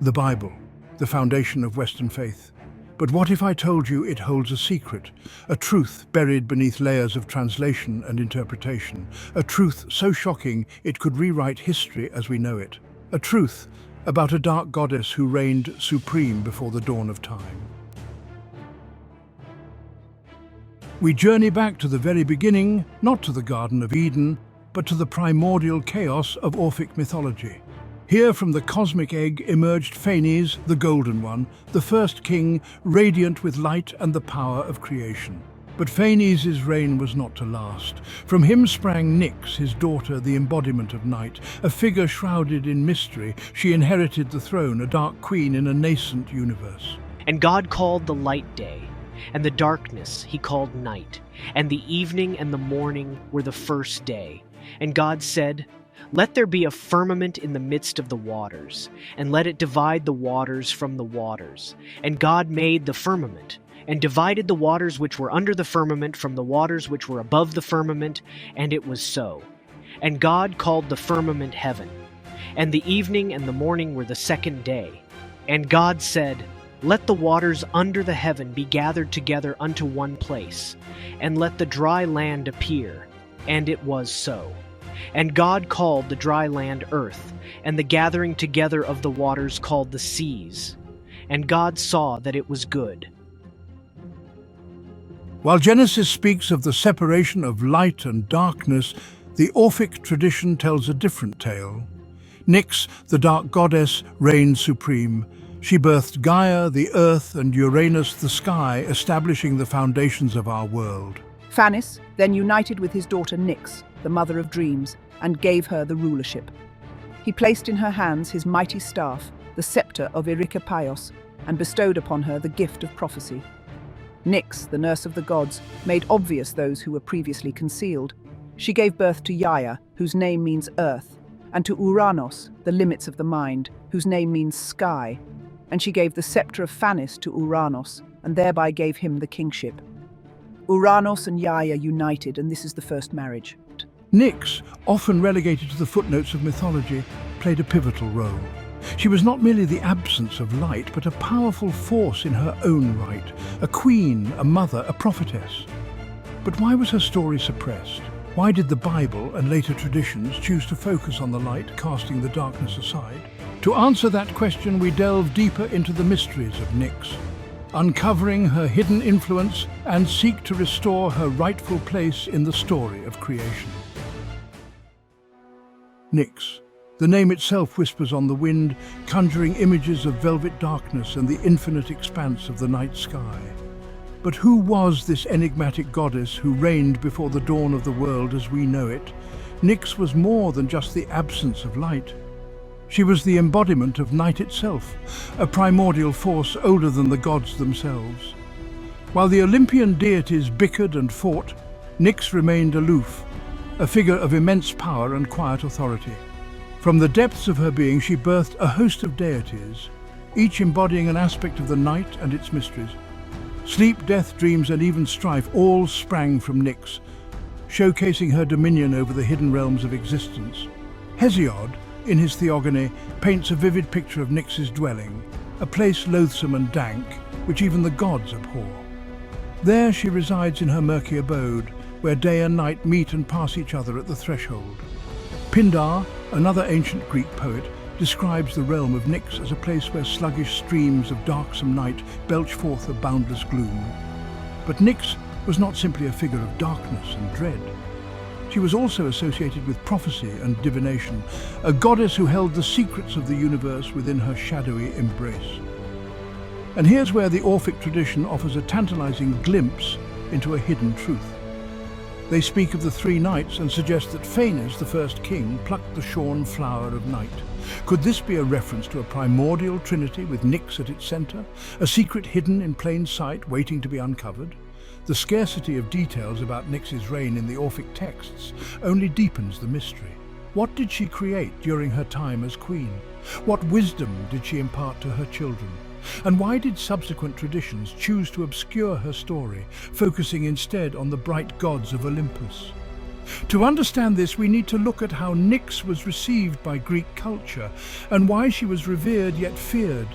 The Bible, the foundation of Western faith. But what if I told you it holds a secret, a truth buried beneath layers of translation and interpretation, a truth so shocking it could rewrite history as we know it, a truth about a dark goddess who reigned supreme before the dawn of time. We journey back to the very beginning, not to the Garden of Eden, but to the primordial chaos of Orphic mythology. Here from the cosmic egg emerged PHANES, the Golden One, the first king, radiant with light and the power of creation. But PHANES' reign was not to last. From him sprang Nyx, his daughter, the embodiment of night, a figure shrouded in mystery. She inherited the throne, a dark queen in a nascent universe. And God called the light day, and the darkness he called night, and the evening and the morning were the first day. And God said, "Let there be a firmament in the midst of the waters, and let it divide the waters from the waters." And God made the firmament, and divided the waters which were under the firmament from the waters which were above the firmament, and it was so. And God called the firmament heaven. And the evening and the morning were the second day. And God said, "Let the waters under the heaven be gathered together unto one place, and let the dry land appear." And it was so. And God called the dry land earth, and the gathering together of the waters called the seas. And God saw that it was good. While Genesis speaks of the separation of light and darkness, the Orphic tradition tells a different tale. Nyx, the dark goddess, reigned supreme. She birthed Gaia, the earth, and Uranus, the sky, establishing the foundations of our world. PHANES then united with his daughter Nyx, the mother of dreams, and gave her the rulership. He placed in her hands his mighty staff, the scepter of Erechopaios, and bestowed upon her the gift of prophecy. Nyx, the nurse of the gods, made obvious those who were previously concealed. She gave birth to Gaia, whose name means earth, and to Uranos, the limits of the mind, whose name means sky. And she gave the scepter of PHANES to Uranos, and thereby gave him the kingship. Uranos and Gaia united, and this is the first marriage. Nyx, often relegated to the footnotes of mythology, played a pivotal role. She was not merely the absence of light, but a powerful force in her own right, a queen, a mother, a prophetess. But why was her story suppressed? Why did the Bible and later traditions choose to focus on the light, casting the darkness aside? To answer that question, we delve deeper into the mysteries of Nyx, uncovering her hidden influence and seek to restore her rightful place in the story of creation. Nyx. The name itself whispers on the wind, conjuring images of velvet darkness and the infinite expanse of the night sky. But who was this enigmatic goddess who reigned before the dawn of the world as we know it? Nyx was more than just the absence of light. She was the embodiment of night itself, a primordial force older than the gods themselves. While the Olympian deities bickered and fought, Nyx remained aloof, a figure of immense power and quiet authority. From the depths of her being, she birthed a host of deities, each embodying an aspect of the night and its mysteries. Sleep, death, dreams, and even strife all sprang from Nyx, showcasing her dominion over the hidden realms of existence. Hesiod, in his Theogony, paints a vivid picture of Nyx's dwelling, a place loathsome and dank, which even the gods abhor. There she resides in her murky abode, where day and night meet and pass each other at the threshold. Pindar, another ancient Greek poet, describes the realm of Nyx as a place where sluggish streams of darksome night belch forth a boundless gloom. But Nyx was not simply a figure of darkness and dread. She was also associated with prophecy and divination, a goddess who held the secrets of the universe within her shadowy embrace. And here's where the Orphic tradition offers a tantalizing glimpse into a hidden truth. They speak of the three nights and suggest that PHANES, the first king, plucked the shorn flower of night. Could this be a reference to a primordial trinity with Nyx at its center, a secret hidden in plain sight waiting to be uncovered? The scarcity of details about Nyx's reign in the Orphic texts only deepens the mystery. What did she create during her time as queen? What wisdom did she impart to her children? And why did subsequent traditions choose to obscure her story, focusing instead on the bright gods of Olympus? To understand this, we need to look at how Nyx was received by Greek culture and why she was revered yet feared.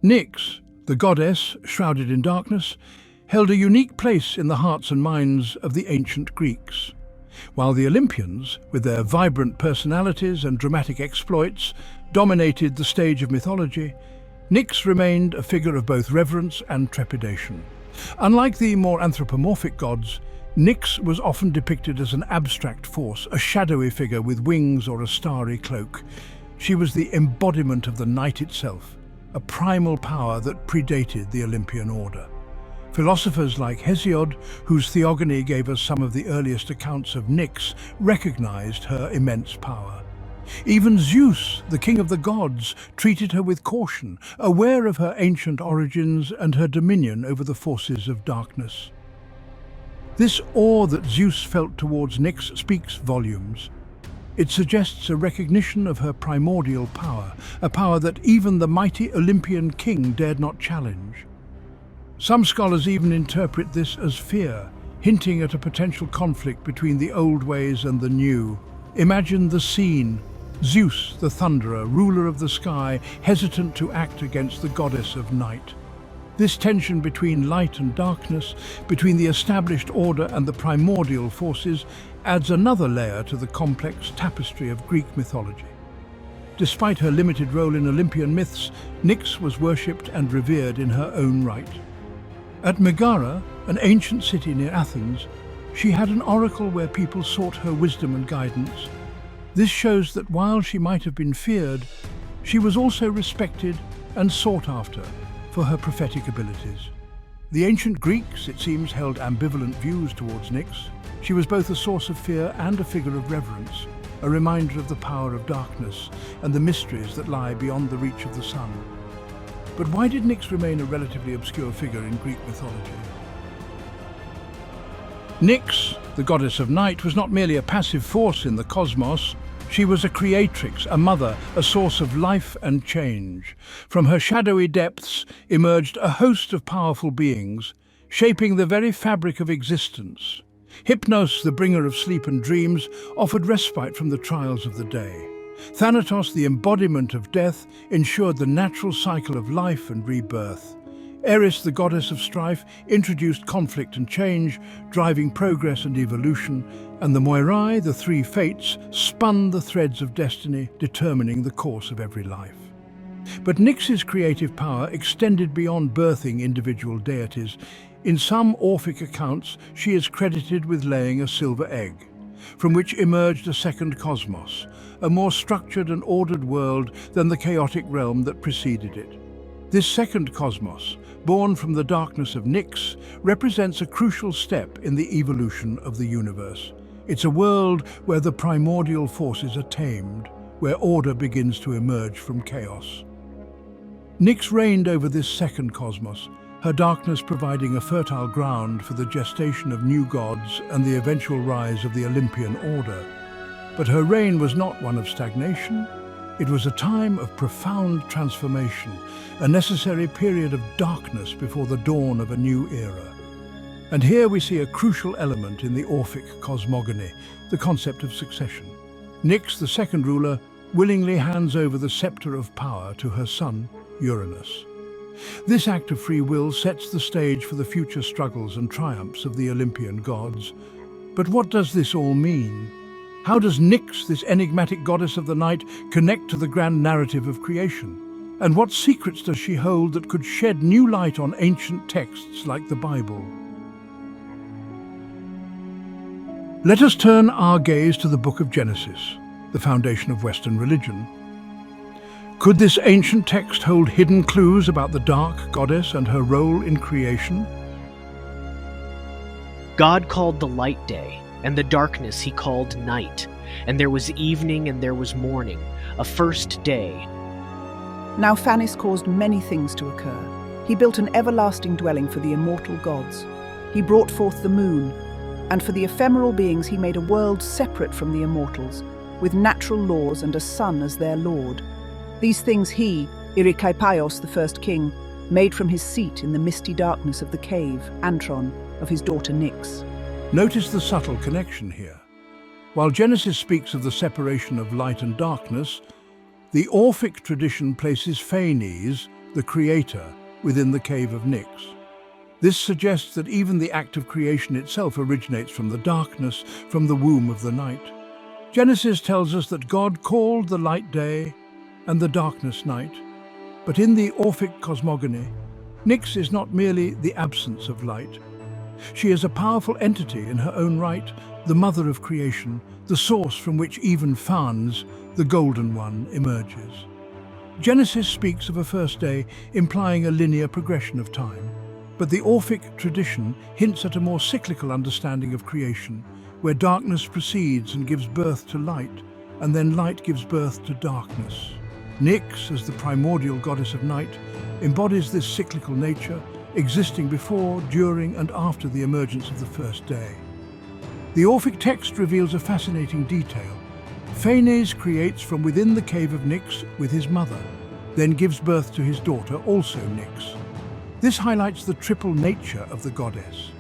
Nyx, the goddess shrouded in darkness, held a unique place in the hearts and minds of the ancient Greeks. While the Olympians, with their vibrant personalities and dramatic exploits, dominated the stage of mythology, Nyx remained a figure of both reverence and trepidation. Unlike the more anthropomorphic gods, Nyx was often depicted as an abstract force, a shadowy figure with wings or a starry cloak. She was the embodiment of the night itself, a primal power that predated the Olympian order. Philosophers like Hesiod, whose theogony gave us some of the earliest accounts of Nyx, recognized her immense power. Even Zeus, the king of the gods, treated her with caution, aware of her ancient origins and her dominion over the forces of darkness. This awe that Zeus felt towards Nyx speaks volumes. It suggests a recognition of her primordial power, a power that even the mighty Olympian king dared not challenge. Some scholars even interpret this as fear, hinting at a potential conflict between the old ways and the new. Imagine the scene: Zeus, the thunderer, ruler of the sky, hesitant to act against the goddess of night. This tension between light and darkness, between the established order and the primordial forces, adds another layer to the complex tapestry of Greek mythology. Despite her limited role in Olympian myths, Nyx was worshipped and revered in her own right. At Megara, an ancient city near Athens, she had an oracle where people sought her wisdom and guidance. This shows that while she might have been feared, she was also respected and sought after for her prophetic abilities. The ancient Greeks, it seems, held ambivalent views towards Nyx. She was both a source of fear and a figure of reverence, a reminder of the power of darkness and the mysteries that lie beyond the reach of the sun. But why did Nyx remain a relatively obscure figure in Greek mythology? Nyx, the goddess of night, was not merely a passive force in the cosmos. She was a creatrix, a mother, a source of life and change. From her shadowy depths emerged a host of powerful beings, shaping the very fabric of existence. Hypnos, the bringer of sleep and dreams, offered respite from the trials of the day. Thanatos, the embodiment of death, ensured the natural cycle of life and rebirth. Eris, the goddess of strife, introduced conflict and change, driving progress and evolution, and the Moirai, the three fates, spun the threads of destiny, determining the course of every life. But Nyx's creative power extended beyond birthing individual deities. In some Orphic accounts, she is credited with laying a silver egg, from which emerged a second cosmos, a more structured and ordered world than the chaotic realm that preceded it. This second cosmos, born from the darkness of Nyx, represents a crucial step in the evolution of the universe. It's a world where the primordial forces are tamed, where order begins to emerge from chaos. Nyx reigned over this second cosmos, her darkness providing a fertile ground for the gestation of new gods and the eventual rise of the Olympian order. But her reign was not one of stagnation. It was a time of profound transformation, a necessary period of darkness before the dawn of a new era. And here we see a crucial element in the Orphic cosmogony, the concept of succession. Nyx, the second ruler, willingly hands over the scepter of power to her son, Uranus. This act of free will sets the stage for the future struggles and triumphs of the Olympian gods. But what does this all mean? How does Nyx, this enigmatic goddess of the night, connect to the grand narrative of creation? And what secrets does she hold that could shed new light on ancient texts like the Bible? Let us turn our gaze to the book of Genesis, the foundation of Western religion. Could this ancient text hold hidden clues about the dark goddess and her role in creation? God called the light day, and the darkness he called night. And there was evening and there was morning, a first day. Now PHANES caused many things to occur. He built an everlasting dwelling for the immortal gods. He brought forth the moon, and for the ephemeral beings he made a world separate from the immortals, with natural laws and a sun as their lord. These things he, Redefining, the first king, made from his seat in the misty darkness of the cave, Antron, of his daughter Nyx. Notice the subtle connection here. While Genesis speaks of the separation of light and darkness, the Orphic tradition places PHANES, the creator, within the cave of Nyx. This suggests that even the act of creation itself originates from the darkness, from the womb of the night. Genesis tells us that God called the light day and the darkness night. But in the Orphic cosmogony, Nyx is not merely the absence of light. She is a powerful entity in her own right, the mother of creation, the source from which even PHANES, the Golden One, emerges. Genesis speaks of a first day, implying a linear progression of time. But the Orphic tradition hints at a more cyclical understanding of creation, where darkness precedes and gives birth to light, and then light gives birth to darkness. Nyx, as the primordial goddess of night, embodies this cyclical nature, existing before, during, and after the emergence of the first day. The Orphic text reveals a fascinating detail. PHANES creates from within the cave of Nyx with his mother, then gives birth to his daughter, also Nyx. This highlights the triple nature of the goddess.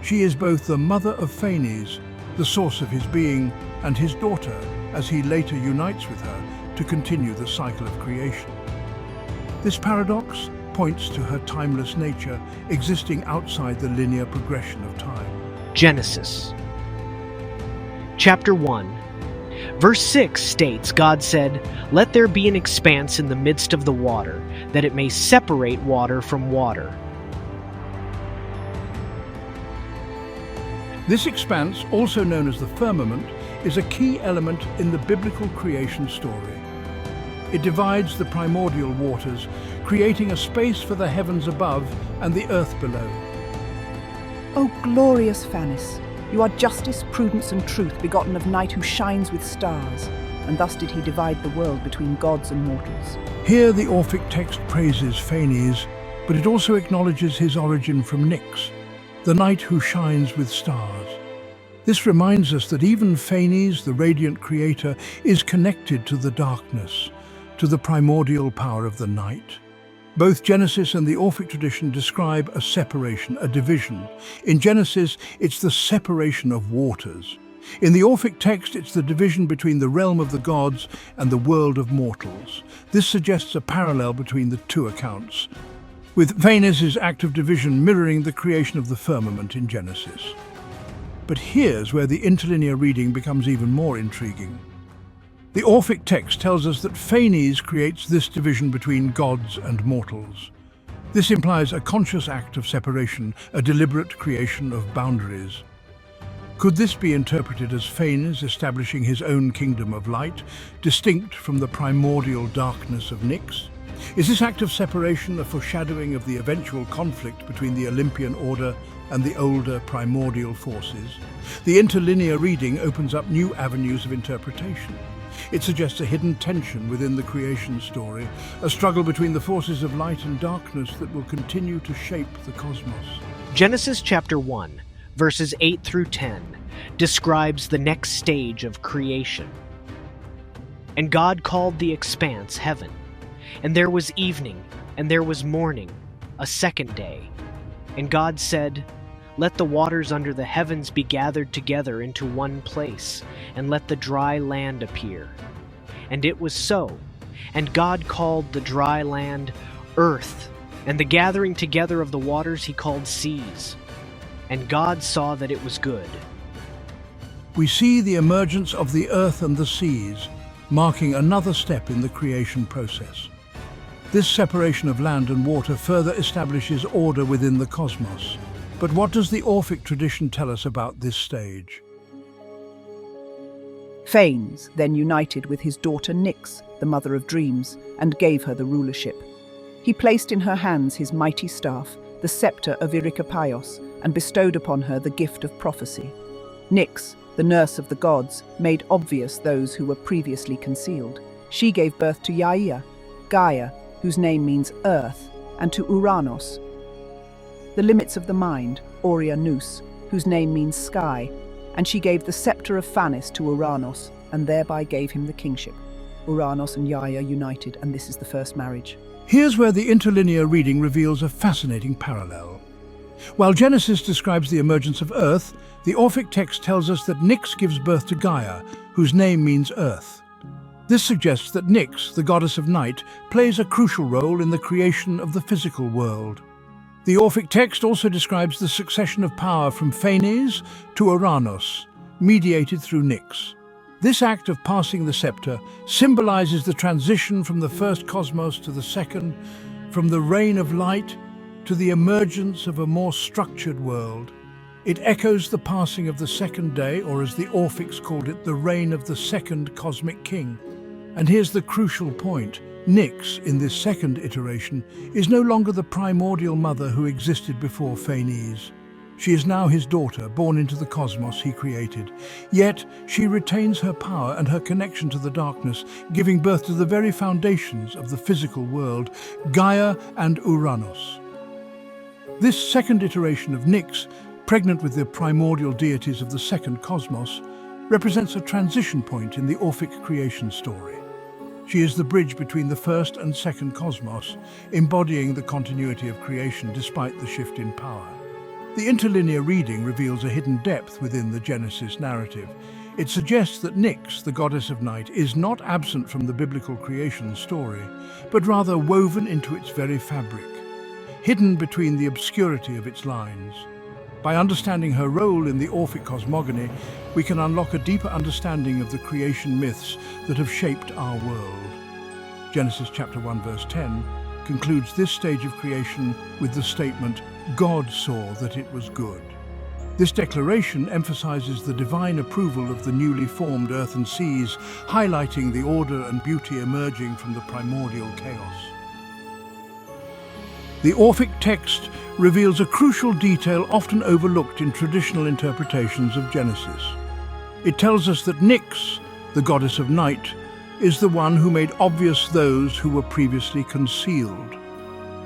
She is both the mother of PHANES, the source of his being, and his daughter, as he later unites with her to continue the cycle of creation. This paradox points to her timeless nature, existing outside the linear progression of time. Genesis. Chapter 1. Verse 6 states, God said, "Let there be an expanse in the midst of the water, that it may separate water from water." This expanse, also known as the firmament, is a key element in the biblical creation story. It divides the primordial waters, creating a space for the heavens above and the earth below. O glorious PHANES, you are justice, prudence, and truth, begotten of night, who shines with stars. And thus did he divide the world between gods and mortals. Here the Orphic text praises PHANES, but it also acknowledges his origin from Nyx, the night who shines with stars. This reminds us that even PHANES, the radiant creator, is connected to the darkness, to the primordial power of the night. Both Genesis and the Orphic tradition describe a separation, a division. In Genesis, it's the separation of waters. In the Orphic text, it's the division between the realm of the gods and the world of mortals. This suggests a parallel between the two accounts, with PHANES' act of division mirroring the creation of the firmament in Genesis. But here's where the interlinear reading becomes even more intriguing. The Orphic text tells us that PHANES creates this division between gods and mortals. This implies a conscious act of separation, a deliberate creation of boundaries. Could this be interpreted as PHANES establishing his own kingdom of light, distinct from the primordial darkness of Nyx? Is this act of separation a foreshadowing of the eventual conflict between the Olympian order and the older primordial forces? The interlinear reading opens up new avenues of interpretation. It suggests a hidden tension within the creation story, a struggle between the forces of light and darkness that will continue to shape the cosmos. Genesis chapter 1, verses 8 through 10, describes the next stage of creation. And God called the expanse heaven. And there was evening, and there was morning, a second day. And God said, "Let the waters under the heavens be gathered together into one place, and let the dry land appear." And it was so. And God called the dry land earth, and the gathering together of the waters he called seas. And God saw that it was good. We see the emergence of the earth and the seas, marking another step in the creation process. This separation of land and water further establishes order within the cosmos. But what does the Orphic tradition tell us about this stage? PHANES then united with his daughter Nyx, the mother of dreams, and gave her the rulership. He placed in her hands his mighty staff, the scepter of Redefining, and bestowed upon her the gift of prophecy. Nyx, the nurse of the gods, made obvious those who were previously concealed. She gave birth to Gaia, whose name means earth, and to Uranos, the limits of the mind, Nous, whose name means sky, and she gave the scepter of PHANES to Uranos, and thereby gave him the kingship. Uranos and Gaia united, and this is the first marriage. Here's where the interlinear reading reveals a fascinating parallel. While Genesis describes the emergence of Earth, the Orphic text tells us that Nyx gives birth to Gaia, whose name means Earth. This suggests that Nyx, the goddess of night, plays a crucial role in the creation of the physical world. The Orphic text also describes the succession of power from PHANES to Uranos, mediated through Nyx. This act of passing the scepter symbolizes the transition from the first cosmos to the second, from the reign of light to the emergence of a more structured world. It echoes the passing of the second day, or as the Orphics called it, the reign of the second cosmic king. And here's the crucial point. Nyx, in this second iteration, is no longer the primordial mother who existed before PHANES. She is now his daughter, born into the cosmos he created. Yet, she retains her power and her connection to the darkness, giving birth to the very foundations of the physical world, Gaia and Uranos. This second iteration of Nyx, pregnant with the primordial deities of the second cosmos, represents a transition point in the Orphic creation story. She is the bridge between the first and second cosmos, embodying the continuity of creation despite the shift in power. The interlinear reading reveals a hidden depth within the Genesis narrative. It suggests that Nyx, the goddess of night, is not absent from the biblical creation story, but rather woven into its very fabric, hidden between the obscurity of its lines. By understanding her role in the Orphic cosmogony, we can unlock a deeper understanding of the creation myths that have shaped our world. Genesis chapter 1 verse 10 concludes this stage of creation with the statement, "God saw that it was good." This declaration emphasizes the divine approval of the newly formed earth and seas, highlighting the order and beauty emerging from the primordial chaos. The Orphic text reveals a crucial detail often overlooked in traditional interpretations of Genesis. It tells us that Nyx, the goddess of night, is the one who made obvious those who were previously concealed.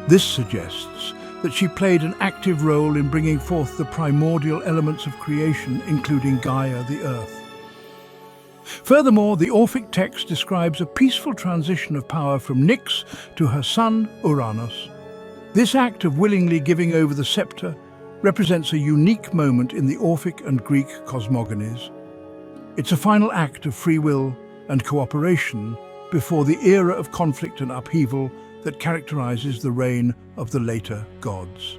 This suggests that she played an active role in bringing forth the primordial elements of creation, including Gaia, the earth. Furthermore, the Orphic text describes a peaceful transition of power from Nyx to her son, Uranos. This act of willingly giving over the scepter represents a unique moment in the Orphic and Greek cosmogonies. It's a final act of free will and cooperation before the era of conflict and upheaval that characterizes the reign of the later gods.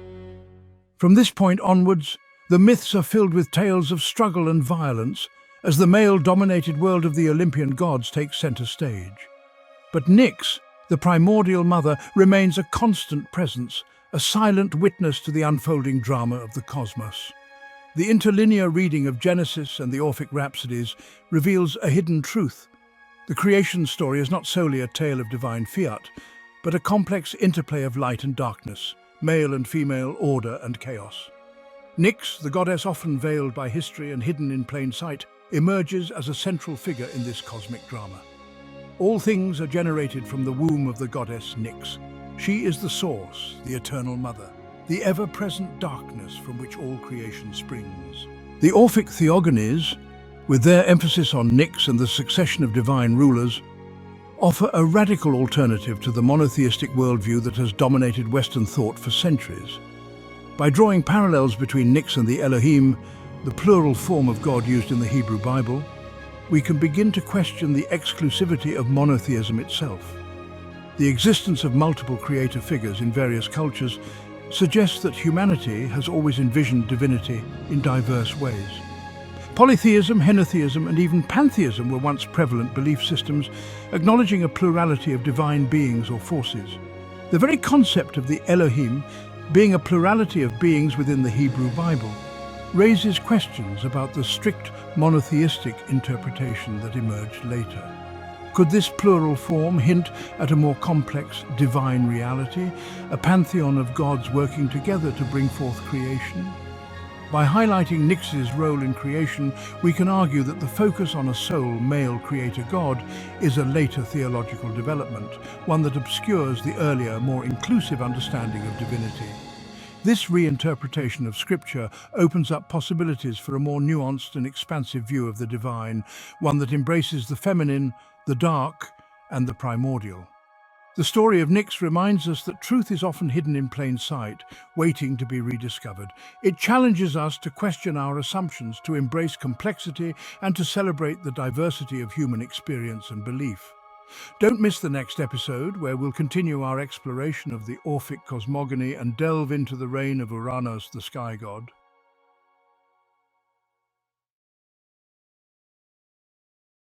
From this point onwards, the myths are filled with tales of struggle and violence as the male-dominated world of the Olympian gods takes center stage. But Nyx, the primordial mother, remains a constant presence, a silent witness to the unfolding drama of the cosmos. The interlinear reading of Genesis and the Orphic Rhapsodies reveals a hidden truth. The creation story is not solely a tale of divine fiat, but a complex interplay of light and darkness, male and female, order and chaos. Nyx, the goddess often veiled by history and hidden in plain sight, emerges as a central figure in this cosmic drama. All things are generated from the womb of the goddess Nyx. She is the source, the eternal mother, the ever-present darkness from which all creation springs. The Orphic theogonies, with their emphasis on Nyx and the succession of divine rulers, offer a radical alternative to the monotheistic worldview that has dominated Western thought for centuries. By drawing parallels between Nyx and the Elohim, the plural form of God used in the Hebrew Bible, we can begin to question the exclusivity of monotheism itself. The existence of multiple creator figures in various cultures suggests that humanity has always envisioned divinity in diverse ways. Polytheism, henotheism, and even pantheism were once prevalent belief systems, acknowledging a plurality of divine beings or forces. The very concept of the Elohim, being a plurality of beings within the Hebrew Bible, raises questions about the strict monotheistic interpretation that emerged later. Could this plural form hint at a more complex divine reality, a pantheon of gods working together to bring forth creation? By highlighting Nyx's role in creation, we can argue that the focus on a sole male creator god is a later theological development, one that obscures the earlier, more inclusive understanding of divinity. This reinterpretation of Scripture opens up possibilities for a more nuanced and expansive view of the divine, one that embraces the feminine, the dark, and the primordial. The story of Nyx reminds us that truth is often hidden in plain sight, waiting to be rediscovered. It challenges us to question our assumptions, to embrace complexity, and to celebrate the diversity of human experience and belief. Don't miss the next episode, where we'll continue our exploration of the Orphic cosmogony and delve into the reign of Uranus, the sky god.